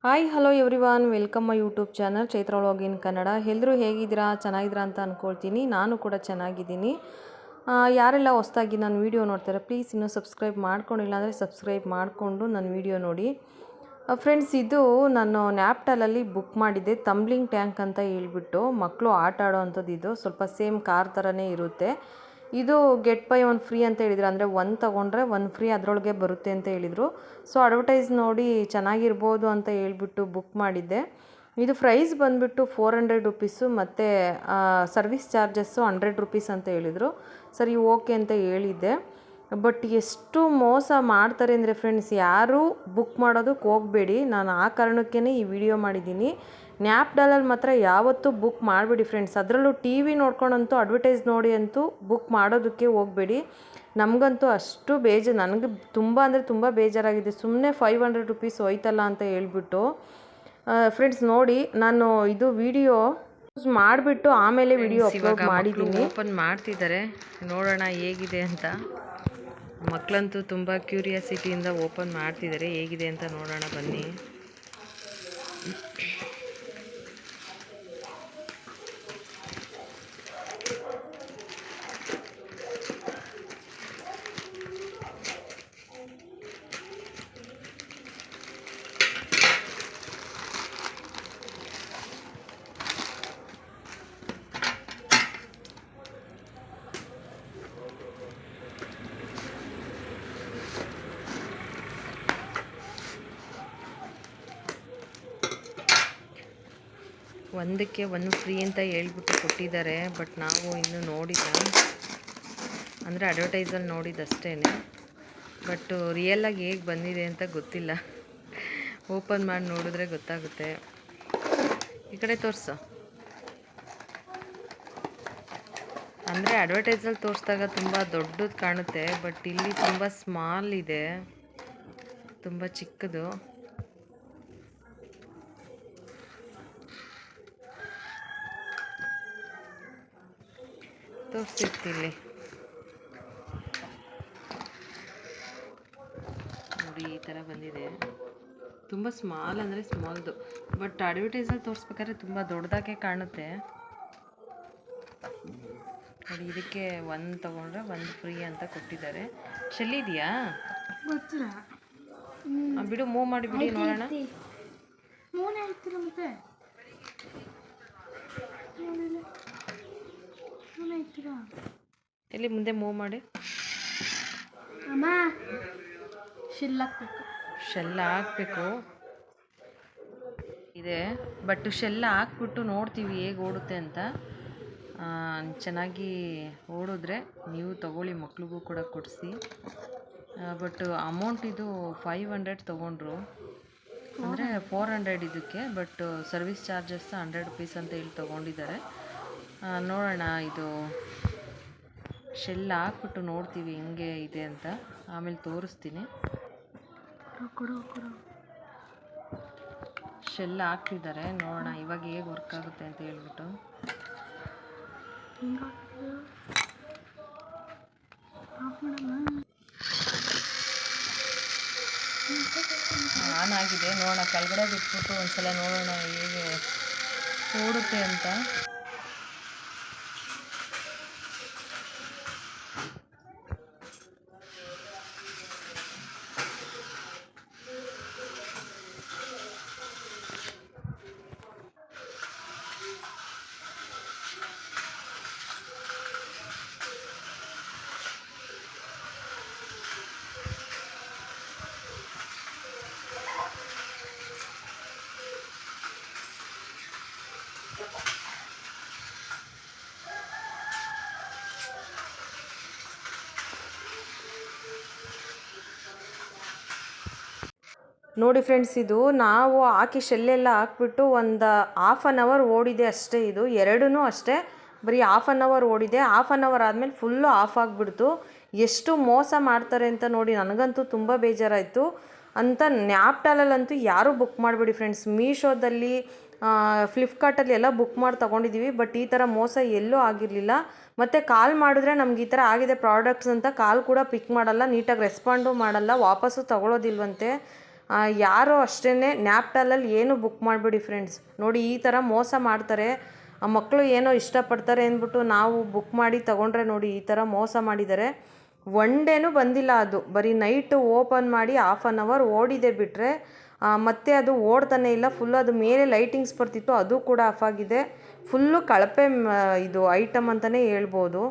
Hi hello everyone, welcome my YouTube channel Chaitra vlog ಇನ್ ಕನ್ನಡ. ಎಲ್ಲರೂ ಹೇಗಿದ್ದೀರಾ? ಚೆನ್ನಾಗಿದ್ದೀರಾ ಅಂತ ಅಂದ್ಕೊಳ್ತೀನಿ. ನಾನು ಕೂಡ ಚೆನ್ನಾಗಿದ್ದೀನಿ. ಯಾರೆಲ್ಲ ಹೊಸದಾಗಿ ನನ್ನ ವೀಡಿಯೋ ನೋಡ್ತಾರೆ ಪ್ಲೀಸ್ ಇನ್ನೂ ಸಬ್ಸ್ಕ್ರೈಬ್ ಮಾಡ್ಕೊಂಡಿಲ್ಲ ಅಂದರೆ ಸಬ್ಸ್ಕ್ರೈಬ್ ಮಾಡಿಕೊಂಡು ನನ್ನ ವೀಡಿಯೋ ನೋಡಿ. ಫ್ರೆಂಡ್ಸ್, ಇದು ನಾನು ನ್ಯಾಪ್ಟಾಲಲ್ಲಿ ಬುಕ್ ಮಾಡಿದ್ದೆ. ತಂಬ್ಲಿಂಗ್ ಟ್ಯಾಂಕ್ ಅಂತ ಹೇಳ್ಬಿಟ್ಟು ಮಕ್ಕಳು ಆಟ ಆಡೋ ಅಂಥದ್ದು. ಇದು ಸ್ವಲ್ಪ ಸೇಮ್ ಕಾರ್ ಥರನೇ ಇರುತ್ತೆ. ಇದು ಗೆಟ್ ಬೈ ಒನ್ ಫ್ರೀ ಅಂತ ಹೇಳಿದ್ರು, ಅಂದರೆ ಒಂದು ತೊಗೊಂಡ್ರೆ ಒಂದು ಫ್ರೀ ಅದರೊಳಗೆ ಬರುತ್ತೆ ಅಂತ ಹೇಳಿದರು. ಸೊ ಅಡ್ವರ್ಟೈಸ್ ನೋಡಿ ಚೆನ್ನಾಗಿರ್ಬೋದು ಅಂತ ಹೇಳ್ಬಿಟ್ಟು ಬುಕ್ ಮಾಡಿದ್ದೆ. ಇದು ಪ್ರೈಸ್ ಬಂದುಬಿಟ್ಟು 400 ರುಪೀಸು ಮತ್ತು ಸರ್ವಿಸ್ ಚಾರ್ಜಸ್ಸು 100 ರುಪೀಸ್ ಅಂತ ಹೇಳಿದರು. ಸರಿ, ಓಕೆ ಅಂತ ಹೇಳಿದ್ದೆ. ಬಟ್ ಎಷ್ಟು ಮೋಸ ಮಾಡ್ತಾರೆ ಅಂದರೆ ಫ್ರೆಂಡ್ಸ್, ಯಾರೂ ಬುಕ್ ಮಾಡೋದಕ್ಕೆ ಹೋಗಬೇಡಿ. ನಾನು ಆ ಕಾರಣಕ್ಕೇ ಈ ವಿಡಿಯೋ ಮಾಡಿದ್ದೀನಿ. ನ್ಯಾಪ್ಡಾಲಲ್ಲಿ ಮಾತ್ರ ಯಾವತ್ತೂ ಬುಕ್ ಮಾಡಿಬಿಡಿ ಫ್ರೆಂಡ್ಸ್. ಅದರಲ್ಲೂ ಟಿ ವಿ ನೋಡ್ಕೊಂಡಂತೂ ಅಡ್ವರ್ಟೈಸ್ ನೋಡಿ ಅಂತೂ ಬುಕ್ ಮಾಡೋದಕ್ಕೆ ಹೋಗಬೇಡಿ. ನಮಗಂತೂ ಅಷ್ಟು ನನಗೆ ತುಂಬ ಅಂದರೆ ತುಂಬ ಬೇಜಾರಾಗಿದೆ. ಸುಮ್ಮನೆ 500 ರುಪೀಸ್ ಹೋಯ್ತಲ್ಲ ಅಂತ ಹೇಳ್ಬಿಟ್ಟು. ಫ್ರೆಂಡ್ಸ್ ನೋಡಿ, ನಾನು ಇದು ವಿಡಿಯೋ ಮಾಡಿಬಿಟ್ಟು ಆಮೇಲೆ ವಿಡಿಯೋ ಅಪ್ಲೋಡ್ ಮಾಡಿದ್ದೀನಿ. ಓಪನ್ ಮಾಡ್ತಿದ್ದಾರೆ, ನೋಡೋಣ ಹೇಗಿದೆ ಅಂತ. ಮಕ್ಕಳಂತೂ ತುಂಬ ಕ್ಯೂರಿಯಾಸಿಟಿಯಿಂದ ಓಪನ್ ಮಾಡ್ತಿದ್ದಾರೆ, ಹೇಗಿದೆ ಅಂತ ನೋಡೋಣ ಬನ್ನಿ. ಒಂದಕ್ಕೆ ಒಂದು ಫ್ರೀ ಅಂತ ಹೇಳ್ಬಿಟ್ಟು ಕೊಟ್ಟಿದ್ದಾರೆ. ಬಟ್ ನಾವು ಇನ್ನೂ ನೋಡಿಲ್ಲ, ಅಂದರೆ ಅಡ್ವರ್ಟೈಸಲ್ಲಿ ನೋಡಿದ್ದಷ್ಟೇ. ಬಟ್ ರಿಯಲಾಗಿ ಹೇಗೆ ಬಂದಿದೆ ಅಂತ ಗೊತ್ತಿಲ್ಲ. ಓಪನ್ ಮಾಡಿ ನೋಡಿದ್ರೆ ಗೊತ್ತಾಗುತ್ತೆ. ಈ ಕಡೆ ತೋರಿಸು. ಅಂದರೆ ಅಡ್ವರ್ಟೈಸಲ್ಲಿ ತೋರಿಸಿದಾಗ ತುಂಬ ದೊಡ್ಡದು ಕಾಣುತ್ತೆ, ಬಟ್ ಇಲ್ಲಿ ತುಂಬ ಸ್ಮಾಲ್ ಇದೆ, ತುಂಬ ಚಿಕ್ಕದು. ತೋರಿಸಿರ್ತಿಲ್ಲಿ ನೋಡಿ, ಈ ಥರ ಬಂದಿದೆ. ತುಂಬ ಸ್ಮಾಲ್ ಅಂದರೆ ಸ್ಮಾಲ್ದು, ಬಟ್ ಅಡ್ವರ್ಟೈಸಲ್ಲಿ ತೋರಿಸ್ಬೇಕಾದ್ರೆ ತುಂಬ ದೊಡ್ಡದಾಗೆ ಕಾಣುತ್ತೆ ನೋಡಿ. ಇದಕ್ಕೆ ಒಂದು ತೊಗೊಂಡ್ರೆ ಒಂದು ಫ್ರೀ ಅಂತ ಕೊಟ್ಟಿದ್ದಾರೆ. ಇದೆಯಾ ಬಿಡು, ಮೂವ್ ಮಾಡಿ ಬಿಡಿ ನೋಡೋಣ. ಇಲ್ಲಿ ಮುಂದೆ ಮೂವ್ ಮಾಡಿ. ಶೆಲ್ಲ ಹಾಕ್ಬೇಕು ಇದೆ, ಬಟ್ ಶೆಲ್ಲ ಹಾಕ್ಬಿಟ್ಟು ನೋಡ್ತೀವಿ ಹೇಗೆ ಓಡುತ್ತೆ ಅಂತ. ಚೆನ್ನಾಗಿ ಓಡಿದ್ರೆ ನೀವು ತಗೊಳ್ಳಿ, ಮಕ್ಳಿಗೂ ಕೂಡ ಕೊಡಿಸಿ. ಬಟ್ ಅಮೌಂಟ್ ಇದು 500 ತೊಗೊಂಡ್ರು, ಅಂದರೆ 400 ಇದಕ್ಕೆ. ಬಟ್ ಸರ್ವಿಸ್ ಚಾರ್ಜಸ್ 100 ರುಪೀಸ್ ಅಂತ ಹೇಳಿ ತೊಗೊಂಡಿದ್ದಾರೆ. ನೋಡೋಣ, ಇದು ಶೆಲ್ಲ ಹಾಕ್ಬಿಟ್ಟು ನೋಡ್ತೀವಿ ಹೆಂಗೆ ಇದೆ ಅಂತ, ಆಮೇಲೆ ತೋರಿಸ್ತೀನಿ. ಶೆಲ್ಲ ಹಾಕ್ತಿದ್ದಾರೆ, ನೋಡೋಣ ಇವಾಗ ಹೇಗೆ ವರ್ಕ್ ಆಗುತ್ತೆ ಅಂತ ಹೇಳ್ಬಿಟ್ಟು. ಆನ್ ಆಗಿದೆ, ನೋಡೋಣ ಕೆಳಗಡೆ ಬಿಟ್ಬಿಟ್ಟು ಒಂದ್ಸಲ ನೋಡೋಣ ಹೇಗೆ ಓಡುತ್ತೆ ಅಂತ. ನೋಡಿ ಫ್ರೆಂಡ್ಸ್, ಇದು ನಾವು ಹಾಕಿ ಶೆಲ್ಲೆಲ್ಲ ಹಾಕ್ಬಿಟ್ಟು ಒಂದು ½ ಅನ್ ಅವರ್ ಓಡಿದೆ ಅಷ್ಟೇ. ಇದು ಎರಡೂ ಅಷ್ಟೇ, ಬರೀ ½ ಅನ್ ಅವರ್ ಓಡಿದೆ. ½ ಅನ್ ಅವರ್ ಆದಮೇಲೆ ಫುಲ್ಲು ಆಫ್ ಆಗಿಬಿಡ್ತು. ಎಷ್ಟು ಮೋಸ ಮಾಡ್ತಾರೆ ಅಂತ ನೋಡಿ, ನನಗಂತೂ ತುಂಬ ಬೇಜಾರಾಯಿತು. ಅಂತ ನ್ಯಾಪ್ಟಾಲಲ್ಲಂತೂ ಯಾರೂ ಬುಕ್ ಮಾಡಿಬಿಡಿ ಫ್ರೆಂಡ್ಸ್. ಮೀಶೋದಲ್ಲಿ, ಫ್ಲಿಪ್ಕಾರ್ಟಲ್ಲಿ ಎಲ್ಲ ಬುಕ್ ಮಾಡಿ ತೊಗೊಂಡಿದ್ದೀವಿ, ಬಟ್ ಈ ಥರ ಮೋಸ ಎಲ್ಲೂ ಆಗಿರಲಿಲ್ಲ. ಮತ್ತು ಕಾಲ್ ಮಾಡಿದ್ರೆ ನಮ್ಗೆ ಈ ಥರ ಆಗಿದೆ ಪ್ರಾಡಕ್ಟ್ಸ್ ಅಂತ ಕಾಲ್ ಕೂಡ ಪಿಕ್ ಮಾಡಲ್ಲ, ನೀಟಾಗಿ ರೆಸ್ಪಾಂಡು ಮಾಡಲ್ಲ, ವಾಪಸ್ಸು ತೊಗೊಳೋದಿಲ್ವಂತೆ. ಯಾರೋ ಅಷ್ಟೇ ನ್ಯಾಪ್ಟಾಲಲ್ಲಿ ಏನು ಬುಕ್ ಮಾಡಿಬಿಡಿ ಫ್ರೆಂಡ್ಸ್. ನೋಡಿ ಈ ಥರ ಮೋಸ ಮಾಡ್ತಾರೆ. ಆ ಮಕ್ಕಳು ಏನೋ ಇಷ್ಟಪಡ್ತಾರೆ ಅಂದ್ಬಿಟ್ಟು ನಾವು ಬುಕ್ ಮಾಡಿ ತೊಗೊಂಡ್ರೆ ನೋಡಿ ಈ ಥರ ಮೋಸ ಮಾಡಿದ್ದಾರೆ. ಒನ್ ಡೇನೂ ಬಂದಿಲ್ಲ ಅದು. ಬರೀ ನೈಟು ಓಪನ್ ಮಾಡಿ 1/2 ಅವರ್ ಓಡಿದೆ ಬಿಟ್ಟರೆ ಮತ್ತೆ ಅದು ಓಡ್ತಾನೆ ಇಲ್ಲ. ಫುಲ್ಲು ಅದು ಮೇಲೆ ಲೈಟಿಂಗ್ಸ್ ಬರ್ತಿತ್ತು, ಅದು ಕೂಡ ಆಫ್ ಆಗಿದೆ. ಫುಲ್ಲು ಕಳಪೆ ಇದು ಐಟಮ್ ಅಂತಲೇ ಹೇಳ್ಬೋದು.